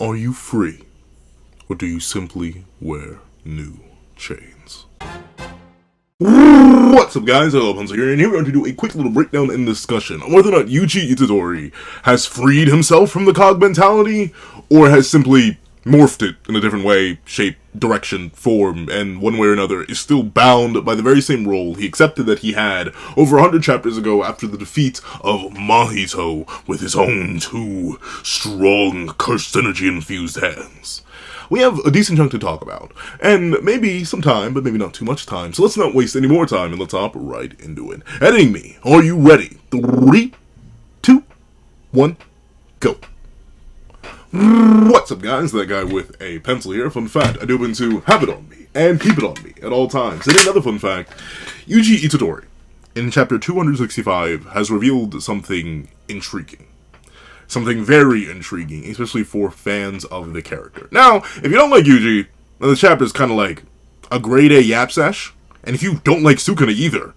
Are you free, or do you simply wear new chains? What's up, guys? Hello, Pencil here, and here we're going to do a quick little breakdown and discussion on whether or not Yuji Itadori has freed himself from the cog mentality, or has simply morphed it in a different way, shape, direction, form, and one way or another is still bound by the very same role he accepted that he had over 100 chapters ago after the defeat of Mahito with his own two strong, cursed energy-infused hands. We have a decent chunk to talk about, and maybe some time, but maybe not too much time, so let's not waste any more time and let's hop right into it. Editing me, are you ready? 3, 2, 1, go. What's up, guys? That guy with a pencil here. Fun fact, I do happen to have it on me and keep it on me at all times. And another fun fact, Yuji Itadori in chapter 265 has revealed something intriguing. Something very intriguing, especially for fans of the character. Now, if you don't like Yuji, then the chapter is kind of like a grade A yap sesh. And if you don't like Sukuna either,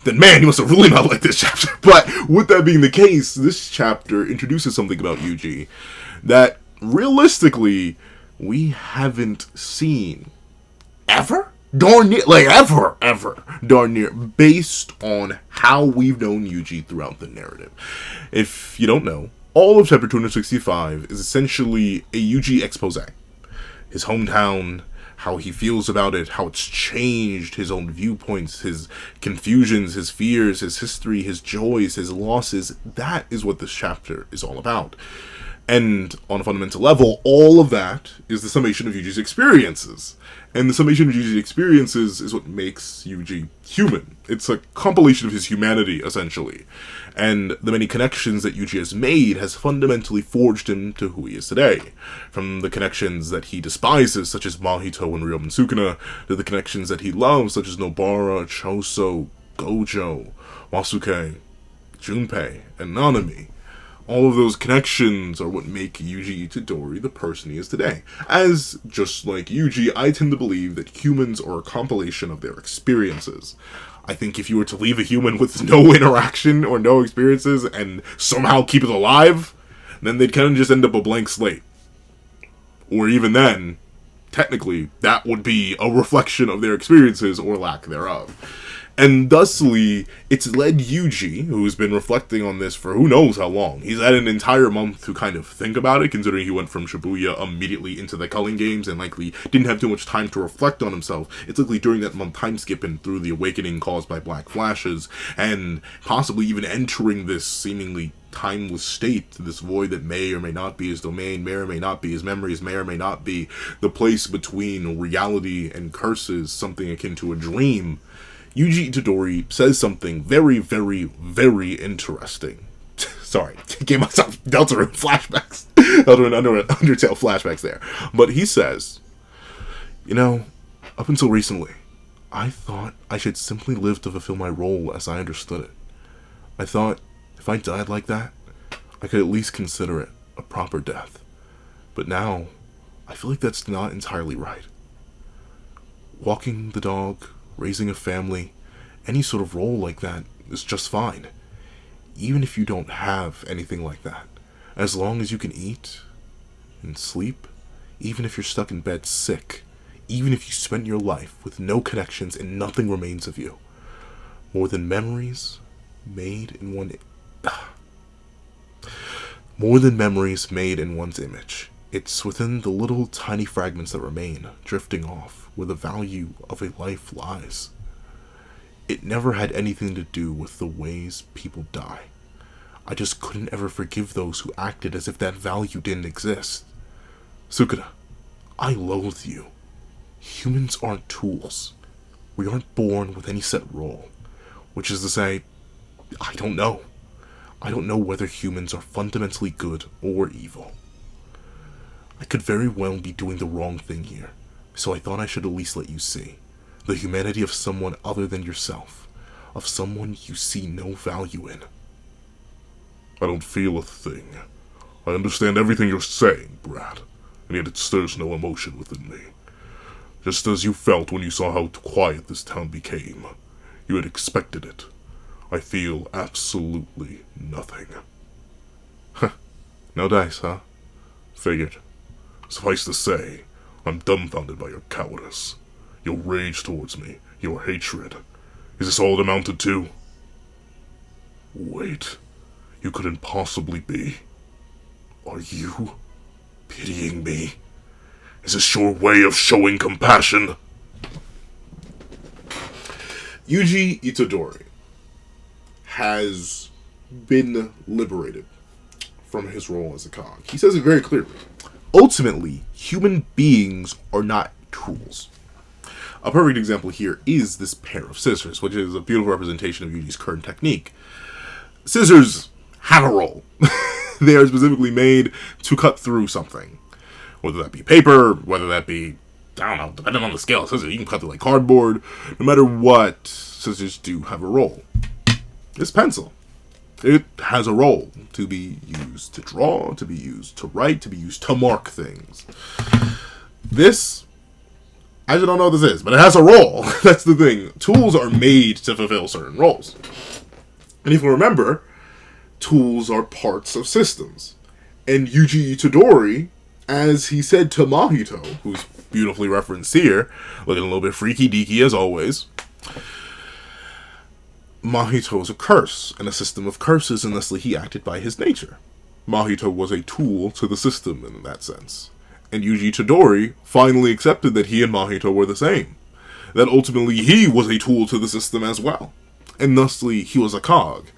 then man, you must have really not liked this chapter. But with that being the case, this chapter introduces something about Yuji that realistically we haven't seen ever? Darn near, like ever, darn near, based on how we've known Yuji throughout the narrative. If you don't know, all of chapter 265 is essentially a Yuji expose. His hometown, how he feels about it, how it's changed, his own viewpoints, his confusions, his fears, his history, his joys, his losses. That is what this chapter is all about. And on a fundamental level, all of that is the summation of Yuji's experiences. And the summation of Yuji's experiences is what makes Yuji human. It's a compilation of his humanity, essentially. And the many connections that Yuji has made has fundamentally forged him to who he is today. From the connections that he despises, such as Mahito and Ryomen Sukuna, to the connections that he loves, such as Nobara, Choso, Gojo, Wasuke, Junpei, and Nanami. All of those connections are what make Yuji Itadori the person he is today. As, just like Yuji, I tend to believe that humans are a compilation of their experiences. I think if you were to leave a human with no interaction or no experiences and somehow keep it alive, then they'd kind of just end up a blank slate. Or even then, technically, that would be a reflection of their experiences or lack thereof. And thusly, it's led Yuji, who's been reflecting on this for who knows how long. He's had an entire month to kind of think about it, considering he went from Shibuya immediately into the Culling Games and likely didn't have too much time to reflect on himself. It's likely during that month time skipping through the awakening caused by black flashes, and possibly even entering this seemingly timeless state, this void that may or may not be his domain, may or may not be his memories, may or may not be the place between reality and curses, something akin to a dream. Yuji Itadori says something very, very, very interesting. Sorry, gave myself Deltarune flashbacks. Undertale flashbacks there. But he says, you know, up until recently, I thought I should simply live to fulfill my role as I understood it. I thought if I died like that, I could at least consider it a proper death. But now, I feel like that's not entirely right. Walking the dog, raising a family, any sort of role like that is just fine. Even if you don't have anything like that. As long as you can eat and sleep, even if you're stuck in bed sick, even if you spent your life with no connections and nothing remains of you. More than memories made in one's image. It's within the little tiny fragments that remain, drifting off, where the value of a life lies. It never had anything to do with the ways people die. I just couldn't ever forgive those who acted as if that value didn't exist. Sukuna, I loathe you. Humans aren't tools. We aren't born with any set role. Which is to say, I don't know. I don't know whether humans are fundamentally good or evil. I could very well be doing the wrong thing here, so I thought I should at least let you see the humanity of someone other than yourself, of someone you see no value in. I don't feel a thing. I understand everything you're saying, Brad, and yet it stirs no emotion within me. Just as you felt when you saw how quiet this town became. You had expected it. I feel absolutely nothing. No dice, huh? Figured. Suffice to say, I'm dumbfounded by your cowardice, your rage towards me, your hatred. Is this all it amounted to? Wait, you couldn't possibly be. Are you pitying me? Is this your way of showing compassion? Yuji Itadori has been liberated from his role as a cog. He says it very clearly. Ultimately, human beings are not tools. A perfect example here is this pair of scissors, which is a beautiful representation of Yuji's current technique. Scissors have a role. They are specifically made to cut through something. Whether that be paper, whether that be, I don't know, depending on the scale of scissors, you can cut through like cardboard. No matter what, scissors do have a role. This pencil, it has a role to be used to draw, to be used to write, to be used to mark things. This, I actually don't know what this is, but it has a role. That's the thing. Tools are made to fulfill certain roles. And if you remember, tools are parts of systems. And Yuji Itadori, as he said to Mahito, who's beautifully referenced here, looking a little bit freaky deaky as always, Mahito is a curse, and a system of curses, and thusly he acted by his nature. Mahito was a tool to the system in that sense. And Yuji Itadori finally accepted that he and Mahito were the same. That ultimately he was a tool to the system as well. And thusly he was a cog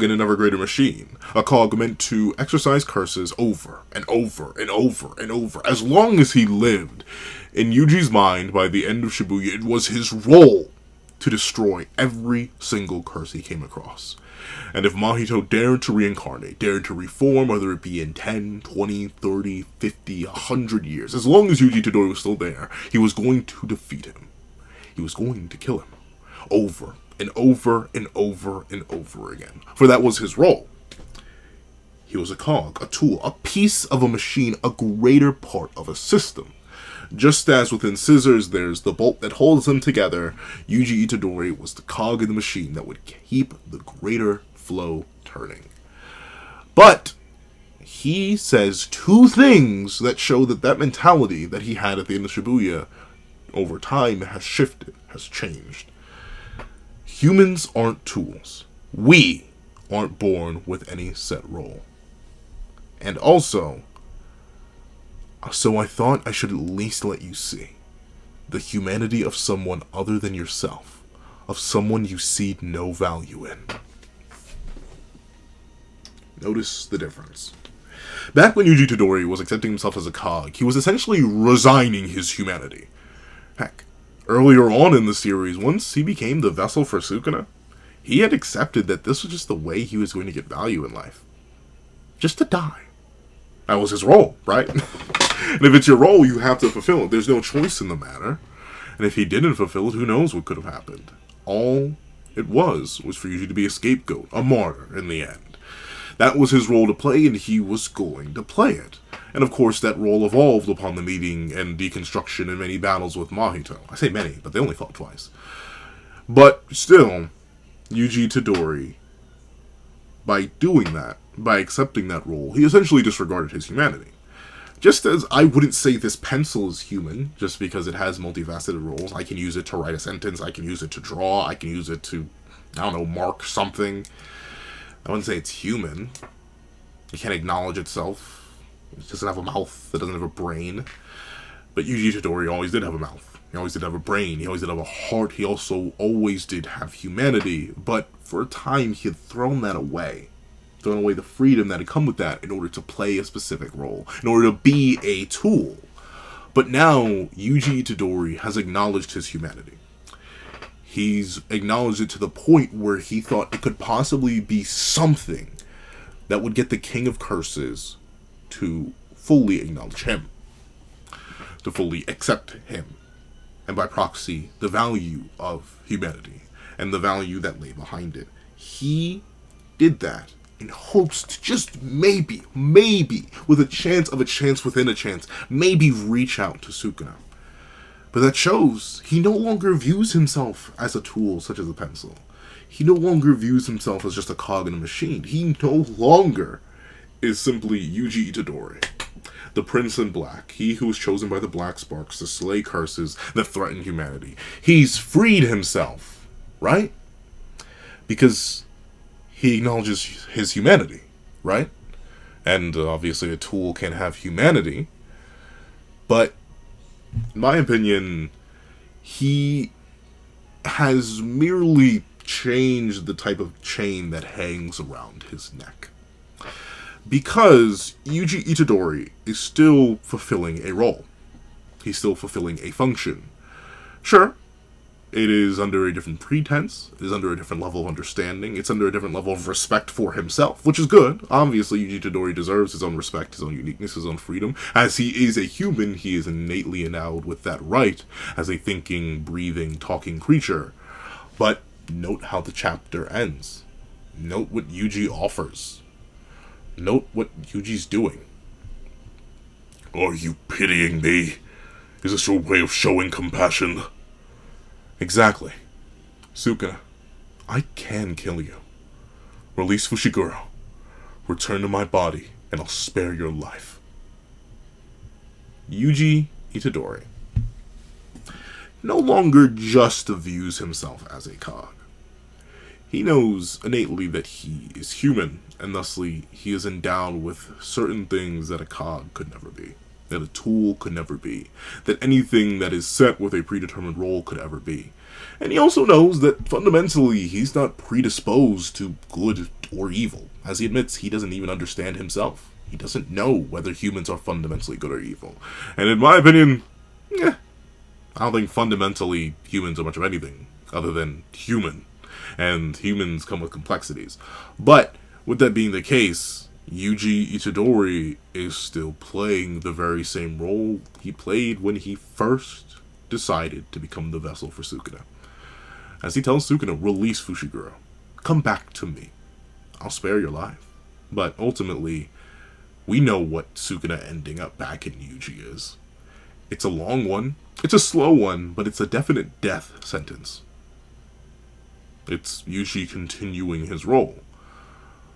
in an ever greater machine. A cog meant to exercise curses over and over and over and over, as long as he lived. In Yuji's mind, by the end of Shibuya, it was his role to destroy every single curse he came across. And if Mahito dared to reincarnate, dared to reform, whether it be in 10, 20, 30, 50, 100 years, as long as Yuji Itadori was still there, he was going to defeat him. He was going to kill him. Over and over and over and over again. For that was his role. He was a cog, a tool, a piece of a machine, a greater part of a system. Just as within scissors there's the bolt that holds them together, Yuji Itadori was the cog in the machine that would keep the greater flow turning. But he says two things that show that that mentality that he had at the end of Shibuya over time has shifted, has changed. Humans aren't tools. We aren't born with any set role. And also, so I thought I should at least let you see the humanity of someone other than yourself, of someone you see no value in. Notice the difference. Back when Yuji Itadori was accepting himself as a cog, he was essentially resigning his humanity. Heck, earlier on in the series, once he became the vessel for Sukuna, he had accepted that this was just the way he was going to get value in life. Just to die. That was his role, right? And if it's your role, you have to fulfill it. There's no choice in the matter. And if he didn't fulfill it, who knows what could have happened. All it was for Yuji to be a scapegoat, a martyr in the end. That was his role to play, and he was going to play it. And of course, that role evolved upon the meeting and deconstruction in many battles with Mahito. I say many, but they only fought twice. But still, Yuji Itadori, by doing that, by accepting that role, he essentially disregarded his humanity. Just as I wouldn't say this pencil is human, just because it has multifaceted roles. I can use it to write a sentence, I can use it to draw, I can use it to, I don't know, mark something. I wouldn't say it's human. It can't acknowledge itself. It doesn't have a mouth, it doesn't have a brain. But Yuji Itadori always did have a mouth. He always did have a brain, he always did have a heart, he also always did have humanity. But for a time, he had thrown that away. Thrown away the freedom that had come with that in order to play a specific role, in order to be a tool. But now, Yuji Itadori has acknowledged his humanity. He's acknowledged it to the point where he thought it could possibly be something that would get the King of Curses to fully acknowledge him, to fully accept him, and by proxy, the value of humanity, and the value that lay behind it. He did that in hopes to just maybe, with a chance within a chance, maybe reach out to Sukuna. But that shows he no longer views himself as a tool such as a pencil. He no longer views himself as just a cog in a machine. He no longer is simply Yuji Itadori. the Prince in Black, he who was chosen by the Black Sparks to slay curses that threaten humanity. He's freed himself, right? Because he acknowledges his humanity, right? And obviously a tool can have humanity, but in my opinion, he has merely changed the type of chain that hangs around his neck. Because Yuji Itadori is still fulfilling a role. He's still fulfilling a function. Sure, it is under a different pretense, it is under a different level of understanding, it's under a different level of respect for himself, which is good. Obviously, Yuji Itadori deserves his own respect, his own uniqueness, his own freedom. As he is a human, he is innately endowed with that right as a thinking, breathing, talking creature. But note how the chapter ends. Note what Yuji offers. Note what Yuji's doing. Are you pitying me? Is this your way of showing compassion? Exactly. Sukuna, I can kill you. Release Fushiguro. Return to my body, and I'll spare your life. Yuji Itadori no longer just views himself as a cog. He knows innately that he is human, and thusly he is endowed with certain things that a cog could never be, that a tool could never be, that anything that is set with a predetermined role could ever be. And he also knows that fundamentally he's not predisposed to good or evil. As he admits, he doesn't even understand himself. He doesn't know whether humans are fundamentally good or evil. And in my opinion, I don't think fundamentally humans are much of anything other than human. And humans come with complexities. But with that being the case, Yuji Itadori is still playing the very same role he played when he first decided to become the vessel for Sukuna. As he tells Sukuna, release Fushiguro. Come back to me. I'll spare your life. But ultimately, we know what Sukuna ending up back in Yuji is. It's a long one. It's a slow one, but it's a definite death sentence. It's Yuji continuing his role.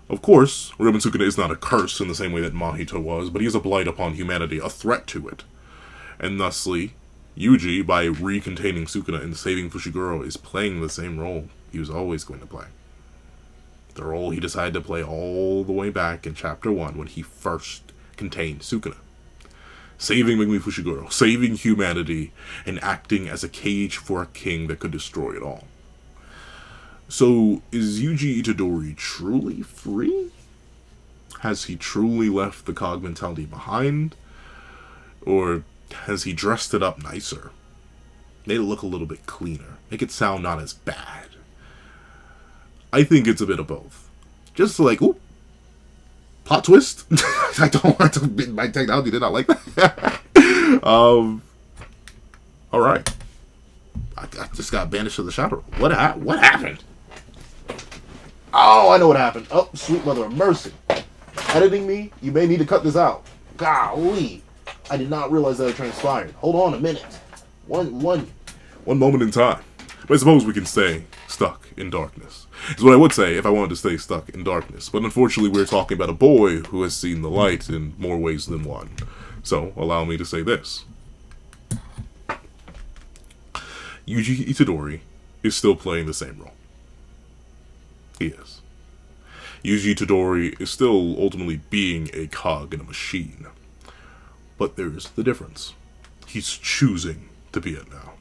Of course, Ryumen Sukuna is not a curse in the same way that Mahito was, but he is a blight upon humanity, a threat to it. And thusly, Yuji, by recontaining Sukuna and saving Fushiguro, is playing the same role he was always going to play. The role he decided to play all the way back in Chapter 1 when he first contained Sukuna. Saving Megumi Fushiguro, saving humanity, and acting as a cage for a king that could destroy it all. So, is Yuji Itadori truly free? Has he truly left the cog mentality behind? Or has he dressed it up nicer? Made it look a little bit cleaner. Make it sound not as bad. I think it's a bit of both. Just like, ooh, plot twist. I don't want to, my technology did not like that. Alright. I just got banished to the shadow. What happened? Oh, I know what happened. Oh, sweet mother of mercy. Editing me? You may need to cut this out. Golly. I did not realize that it transpired. Hold on a minute. One moment in time. But I suppose we can stay stuck in darkness. Is what I would say if I wanted to stay stuck in darkness. But unfortunately, we're talking about a boy who has seen the light in more ways than one. So, allow me to say this. Yuji Itadori is still playing the same role. He is. Yuji Itadori is still ultimately being a cog in a machine. But there's the difference. He's choosing to be it now.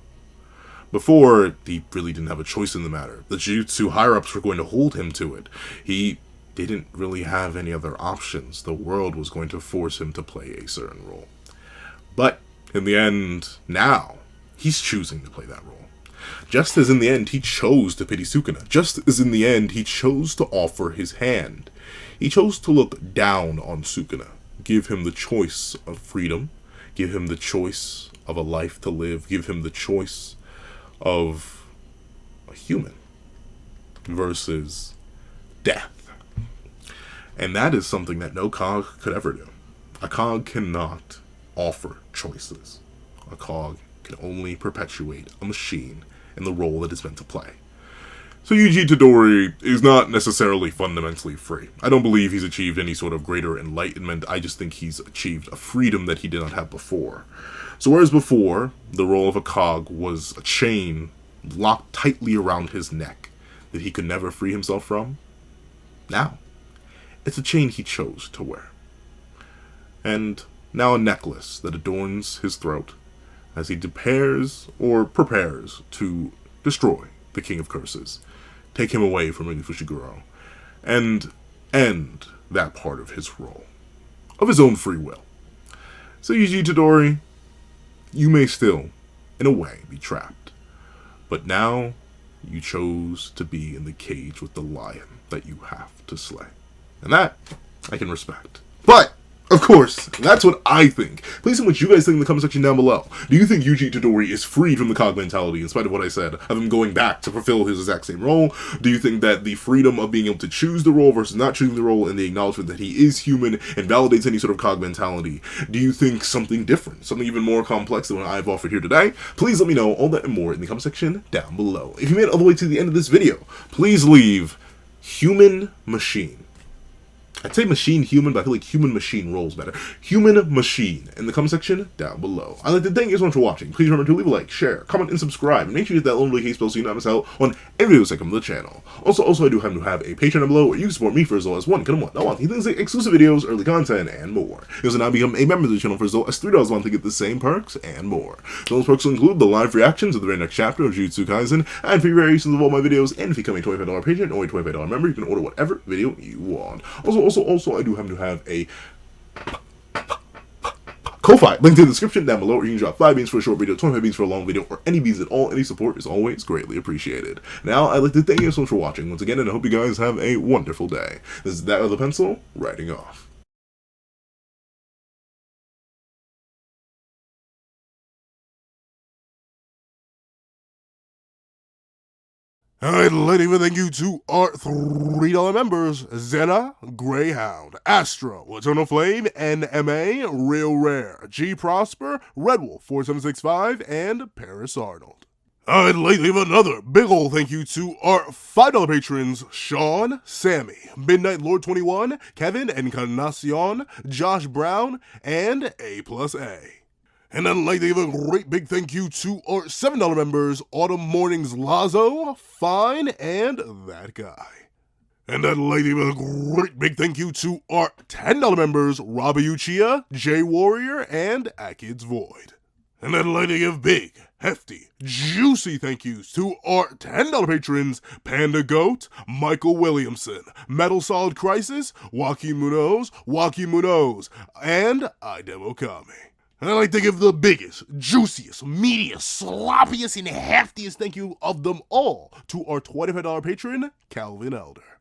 Before, he really didn't have a choice in the matter. The Jujutsu higher-ups were going to hold him to it. He didn't really have any other options. The world was going to force him to play a certain role. But, in the end, now, he's choosing to play that role. Just as in the end he chose to pity Sukuna. Just as in the end he chose to offer his hand. He chose to look down on Sukuna. Give him the choice of freedom. Give him the choice of a life to live. Give him the choice of a human versus death. And that is something that no cog could ever do. A cog cannot offer choices. A cog can only perpetuate a machine in the role that it's meant to play. So Yuji Itadori is not necessarily fundamentally free. I don't believe he's achieved any sort of greater enlightenment. I just think he's achieved a freedom that he did not have before. So whereas before, the role of a cog was a chain locked tightly around his neck that he could never free himself from, now it's a chain he chose to wear. And now a necklace that adorns his throat as he prepares to destroy the King of Curses, take him away from Fushiguro, and end that part of his role, of his own free will. So Yuji Itadori, you may still, in a way, be trapped, but now you chose to be in the cage with the lion that you have to slay. And that, I can respect. But, of course, that's what I think. Please tell me what you guys think in the comment section down below. Do you think Yuji Itadori is freed from the cog mentality, in spite of what I said, of him going back to fulfill his exact same role? Do you think that the freedom of being able to choose the role versus not choosing the role, and the acknowledgement that he is human and validates any sort of cog mentality, do you think something different, something even more complex than what I've offered here today? Please let me know all that and more in the comment section down below. If you made it all the way to the end of this video, please leave human machine. I'd say machine-human, but I feel like human-machine rolls better. Human-machine in the comment section down below. I'd like to thank you so much for watching. Please remember to leave a like, share, comment, and subscribe. And make sure you hit that little notification bell so you don't miss out on every video second of the channel. Also, I do have to have a Patreon down below where you can support me for as low as $1 month. Things like exclusive videos, early content, and more. You also now become a member of the channel for as low as $3 a month to get the same perks and more. Those perks will include the live reactions of the very next chapter of Jujutsu Kaisen, and free variations of all my videos, and if you become a $25 patron or a $25 member, you can order whatever video you want. Also, I do have to have a Ko-Fi link in the description down below, or you can drop 5 beans for a short video, 25 beans for a long video, or any beans at all. Any support is always greatly appreciated. Now, I'd like to thank you so much for watching once again, and I hope you guys have a wonderful day. This is That Other Pencil, writing off. I'd like to thank you to our $3 members, Zena, Greyhound, Astro, Eternal Flame, NMA, Real Rare, G Prosper, Red Wolf 4765, and Paris Arnold. I'd like to give another big ol' thank you to our $5 patrons, Sean, Sammy, Midnight Lord 21, Kevin Encarnacion, Josh Brown, and A+A. And I'd like to give a great big thank you to our $7 members, Autumn Mornings Lazo, Fine, and That Guy. And I'd like to give a great big thank you to our $10 members, Robbie Uchiha, J Warrior, and Akid's Void. And I'd like to give big, hefty, juicy thank yous to our $10 patrons, Panda Goat, Michael Williamson, Metal Solid Crisis, Joaquin Munoz, and Idem Okami. And I'd like to give the biggest, juiciest, meatiest, sloppiest, and heftiest thank you of them all to our $25 patron, Calvin Elder.